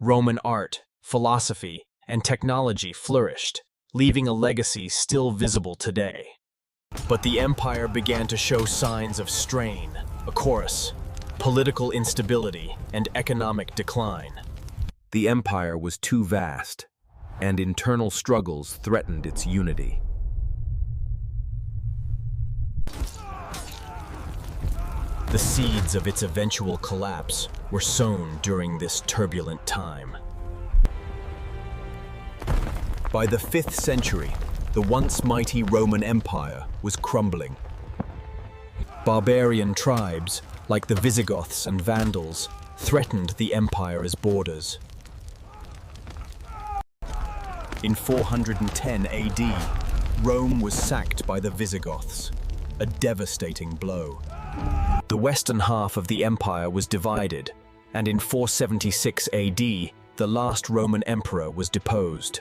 Roman art, philosophy, and technology flourished, leaving a legacy still visible today. But the empire began to show signs of strain, a chorus, political instability, and economic decline. The empire was too vast, and internal struggles threatened its unity. The seeds of its eventual collapse were sown during this turbulent time. By the 5th century, the once mighty Roman Empire was crumbling. Barbarian tribes, like the Visigoths and Vandals, threatened the empire's borders. In 410 AD, Rome was sacked by the Visigoths, a devastating blow. The western half of the empire was divided, and in 476 AD, the last Roman emperor was deposed.